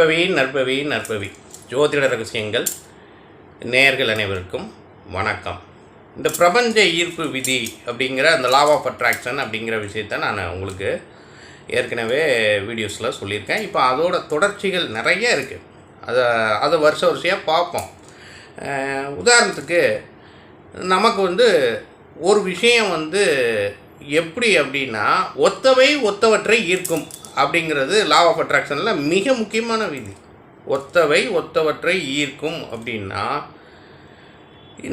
நற்பவி ஜோதிட ரகசியங்கள் நேயர்கள் அனைவருக்கும் வணக்கம். இந்த பிரபஞ்ச ஈர்ப்பு விதி அப்படிங்கிற அந்த லா ஆஃப் அட்ராக்ஷன் அப்படிங்கிற விஷயத்தை நான் உங்களுக்கு ஏற்கனவே வீடியோஸில் சொல்லியிருக்கேன். இப்போ அதோட தொடர்ச்சிகள் நிறைய இருக்குது. அதை வரிசையாக பார்ப்போம். உதாரணத்துக்கு நமக்கு ஒரு விஷயம் எப்படி அப்படின்னா ஒத்தவற்றை ஈர்க்கும் அப்படிங்கிறது லா ஆஃப் அட்ராக்ஷனில் மிக முக்கியமான விதி. ஒத்தவற்றை ஈர்க்கும் அப்படின்னா,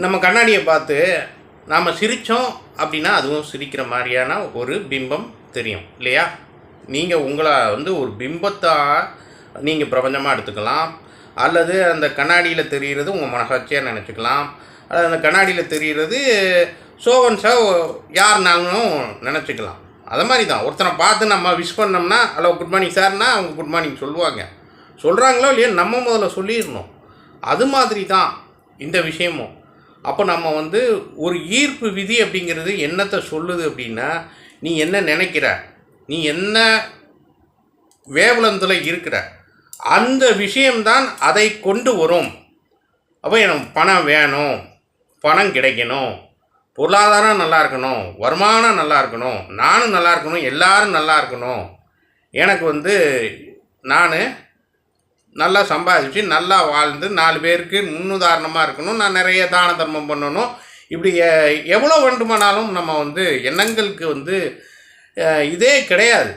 நம்ம கண்ணாடியை பார்த்து நாம் சிரித்தோம் அப்படின்னா அதுவும் சிரிக்கிற மாதிரியான ஒரு பிம்பம் தெரியும் இல்லையா? நீங்கள் உங்களை ஒரு பிம்பத்தாக நீங்கள் பிரபஞ்சமாக எடுத்துக்கலாம், அல்லது அந்த கண்ணாடியில் தெரிகிறது உங்கள் மனசாட்சியாக நினச்சிக்கலாம், அல்லது அந்த கண்ணாடியில் தெரிகிறது சோவன்ஸா யாருனாலும் நினச்சிக்கலாம். அது மாதிரி தான் ஒருத்தனை பார்த்து நம்ம விஷ் பண்ணோம்னா ஹலோ குட் மார்னிங் சார்னா அவங்க குட் மார்னிங் சொல்கிறாங்களோ இல்லையோ நம்ம முதல்ல சொல்லிடணும். அது மாதிரி தான் இந்த விஷயமும். அப்போ நம்ம ஒரு ஈர்ப்பு விதி அப்படிங்கிறது என்னத்தை சொல்லுது அப்படின்னா, நீ என்ன நினைக்கிற, நீ என்ன வேவலந்தில் இருக்கிற, அந்த விஷயம்தான் அதை கொண்டு வரும். அப்போ எனக்கு பணம் வேணும், பணம் கிடைக்கணும், பொருளாதாரம் நல்லா இருக்கணும், வருமானம் நல்லா இருக்கணும், நானும் நல்லா இருக்கணும், எல்லாரும் நல்லா இருக்கணும், எனக்கு நான் நல்லா சம்பாதிச்சு நல்லா வாழ்ந்து 4 பேருக்கு முன்னுதாரணமாக இருக்கணும், நான் நிறைய தான தர்மம் பண்ணணும், இப்படி எவ்வளோ வேண்டுமானாலும் நம்ம எண்ணங்களுக்கு இதே கிடையாது.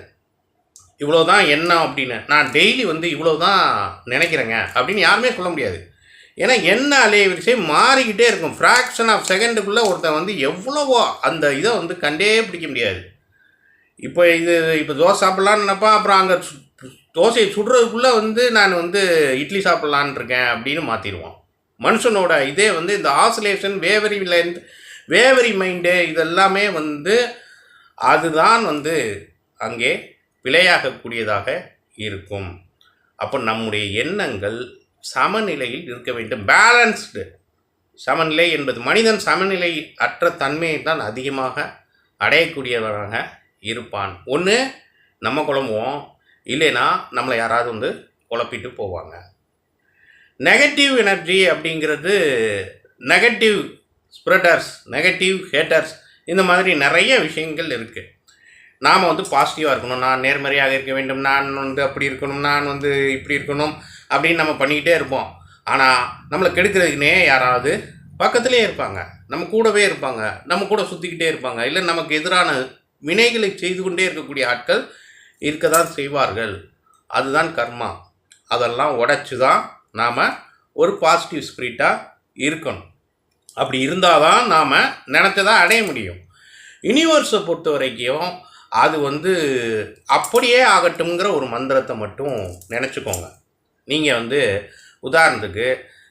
இவ்வளோ தான் எண்ணம் அப்படின்னு நான் டெய்லி இவ்வளோ தான் நினைக்கிறேங்க அப்படின்னு யாருமே சொல்ல முடியாது. ஏன்னா என்ன அலைவரிசை மாறிக்கிட்டே இருக்கும். ஃப்ராக்ஷன் ஆஃப் செகண்டுக்குள்ளே ஒருத்தன் எவ்வளவோ அந்த இதை கண்டே பிடிக்க முடியாது. இப்போ தோசை சாப்பிட்லான்னு நினைப்பான், அப்புறம் அங்கே தோசையை சுடுறதுக்குள்ளே நான் இட்லி சாப்பிட்லான் இருக்கேன் அப்படின்னு மாற்றிடுவான். மனுஷனோட இதே இந்த ஆசிலேஷன், வேவரி லென்த், வேவரி மைண்டு, இதெல்லாமே அதுதான் அங்கே பிழையாகக்கூடியதாக இருக்கும். அப்போ நம்முடைய எண்ணங்கள் சமநிலையில் இருக்க வேண்டும். பேலன்ஸ்டு சமநிலை என்பது மனிதன் சமநிலை அற்ற தன்மையை தான் அதிகமாக அடையக்கூடியவராக இருப்பான். ஒன்று நம்ம குழம்புவோம், இல்லைன்னா நம்மளை யாராவது குழப்பிட்டு போவாங்க. நெகட்டிவ் எனர்ஜி அப்படிங்கிறது நெகட்டிவ் ஸ்ப்ரெடர்ஸ், நெகட்டிவ் ஹேட்டர்ஸ், இந்த மாதிரி நிறைய விஷயங்கள் இருக்குது. நாம் பாசிட்டிவாக இருக்கணும், நான் நேர்மறையாக இருக்க வேண்டும், நான் அப்படி இருக்கணும், நான் இப்படி இருக்கணும் அப்படின்னு நம்ம பண்ணிக்கிட்டே இருப்போம். ஆனால் நம்மளை கெடுக்கிறதுக்குனே யாராவது பக்கத்துலேயே இருப்பாங்க, நம்ம கூடவே இருப்பாங்க, நம்ம கூட சுற்றிக்கிட்டே இருப்பாங்க, இல்லை நமக்கு எதிரான வினைகளை செய்து கொண்டே இருக்கக்கூடிய ஆட்கள் இருக்க தான் செய்வார்கள். அதுதான் கர்மா. அதெல்லாம் உடைச்சி தான் நாம் ஒரு பாசிட்டிவ் ஸ்பிரிட்டாக இருக்கணும். அப்படி இருந்தால் தான் நாம் நினச்சதான் அடைய முடியும். யூனிவர்ஸை பொறுத்த வரைக்கும் அது அப்படியே ஆகட்டும்ங்கிற ஒரு மந்திரத்தை மட்டும் நினச்சிக்கோங்க. நீங்கள் உதாரணத்துக்கு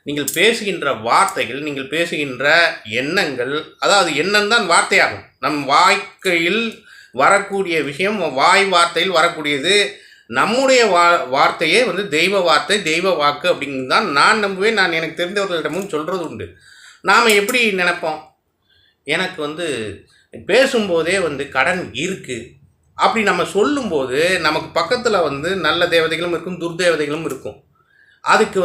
நீங்கள் பேசுகின்ற வார்த்தைகள், நீங்கள் பேசுகின்ற எண்ணங்கள், அதாவது எண்ணம் தான் வார்த்தையாகும். நம் வாழ்க்கையில் வரக்கூடிய விஷயம் வாய் வார்த்தையில் வரக்கூடியது. நம்முடைய வார்த்தையே தெய்வ வார்த்தை, தெய்வ வாக்கு அப்படிங்கிறது தான் நான் நம்புவேன். நான் எனக்கு தெரிந்தவர்களிடமும் சொல்கிறது உண்டு. நாம் எப்படி நினைப்போம், எனக்கு பேசும்போதே கடன் இருக்குது அப்படி நம்ம சொல்லும்போது நமக்கு பக்கத்தில் நல்ல தேவதைகளும் இருக்கும், துர்தேவதைகளும் இருக்கும். அதுக்கு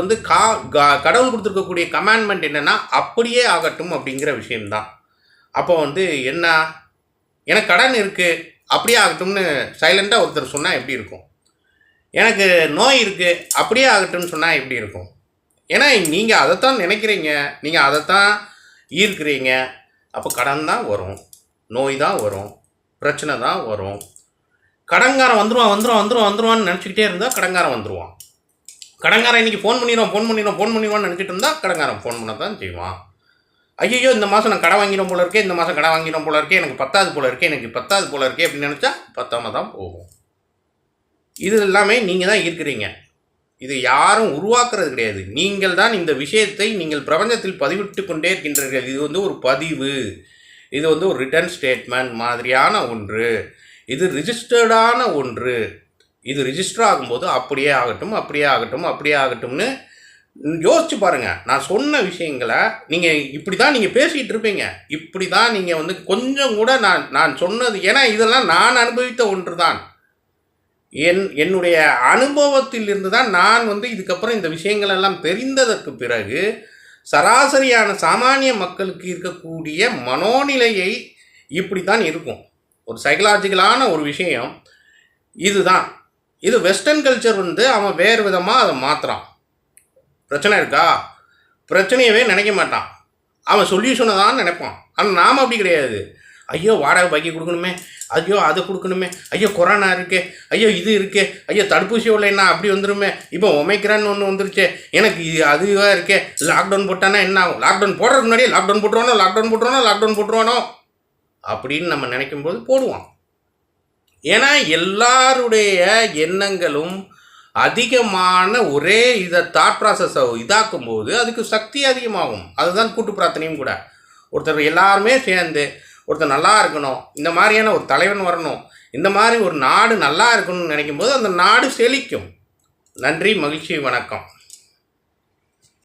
கடவுள் கொடுத்துருக்கக்கூடிய கமாண்ட்மெண்ட் என்னென்னா அப்படியே ஆகட்டும் அப்படிங்கிற விஷயம்தான். அப்போ என்ன, எனக்கு கடன் இருக்குது அப்படியே ஆகட்டும்னு சைலண்ட்டாக ஒருத்தர் சொன்னால் எப்படி இருக்கும்? எனக்கு நோய் இருக்குது அப்படியே ஆகட்டும்னு சொன்னால் எப்படி இருக்கும்? ஏன்னா நீங்கள் அதைத்தான் நினைக்கிறீங்க, நீங்கள் அதைத்தான் ஈர்க்கிறீங்க. அப்போ கடன் தான் வரும், நோய் தான் வரும், பிரச்சனை தான் வரும். கடன்காரன் வந்துடுவான்னு நினச்சிக்கிட்டே இருந்தால் கடன்காரன் வந்துடுவான். கடன்காரன் இன்றைக்கி ஃபோன் பண்ணிடுவான்னு நினச்சிட்டு இருந்தால் கடன்காரன் ஃபோன் பண்ண தான் செய்வான். ஐயோ இந்த மாதம் நான் கடன் வாங்கிடும் போல இருக்கே, இந்த மாதம் கடன் வாங்கிடும் போல இருக்கே, எனக்கு பத்தாது போல இருக்கே அப்படின்னு நினச்சா பத்தாம தான் போகும். இது எல்லாமே நீங்கள் தான் ஈர்க்கிறீங்க. இது யாரும் உருவாக்குறது கிடையாது. நீங்கள் தான் இந்த விஷயத்தை நீங்கள் பிரபஞ்சத்தில் பதிவிட்டு கொண்டே இருக்கின்றீர்கள். இது ஒரு பதிவு, இது ஒரு ரிட்டன் ஸ்டேட்மெண்ட் மாதிரியான ஒன்று, இது ரிஜிஸ்டர்டான ஒன்று. இது ரிஜிஸ்டர் ஆகும்போது அப்படியே ஆகட்டும்னு யோசிச்சு பாருங்கள். நான் சொன்ன விஷயங்களை இப்படி தான் நீங்கள் பேசிகிட்டு இருப்பீங்க, இப்படி தான் நீங்கள் கொஞ்சம் கூட நான் சொன்னது, ஏன்னா இதெல்லாம் நான் அனுபவித்த ஒன்று தான். என்னுடைய அனுபவத்தில் இருந்து தான் நான் இதுக்கப்புறம் இந்த விஷயங்கள் எல்லாம் தெரிந்ததற்கு பிறகு சராசரியான சாமானிய மக்களுக்கு இருக்கக்கூடிய மனோநிலையை இப்படி தான் இருக்கும். ஒரு சைக்கலாஜிக்கலான ஒரு விஷயம் இதுதான். இது வெஸ்டர்ன் கல்ச்சர் அவன் வேறு விதமாக அதை மாற்றுறான். பிரச்சனை இருக்கா, பிரச்சனையவே நினைக்க மாட்டான், அவன் சொல்யூஷனை தான் நினைப்பான். ஆனால் நாம் அப்படி கிடையாது. ஐயோ வாடகை பாக்கி கொடுக்கணுமே, ஐயோ அதை கொடுக்கணுமே, ஐயோ கொரோனா இருக்கே, ஐயோ இது இருக்கே, ஐயோ தடுப்பூசி இல்லைன்னா அப்படி வந்துடுமே, இப்போ ஒமைக்ரான்னு ஒன்று வந்துருச்சே, எனக்கு அதுவாக இருக்கே, லாக்டவுன் போட்டானா என்ன ஆகும், லாக்டவுன் போடுறதுக்கு முன்னாடியே லாக்டவுன் போட்டுருவானோ அப்படின்னு நம்ம நினைக்கும்போது போடுவான். ஏன்னா எல்லாருடைய எண்ணங்களும் அதிகமான ஒரே இதை தாட் ப்ராசஸை இதாக்கும்போது அதுக்கு சக்தி அதிகமாகும். அதுதான் கூட்டு பிரார்த்தனையும் கூட. ஒருத்தர் எல்லாருமே சேர்ந்து ஒருத்தர் நல்லா இருக்கணும், இந்த மாதிரியான ஒரு தலைவன் வரணும், இந்த மாதிரி ஒரு நாடு நல்லா இருக்கணும்னு நினைக்கும்போது அந்த நாடு செழிக்கும். நன்றி, மகிழ்ச்சி, வணக்கம்.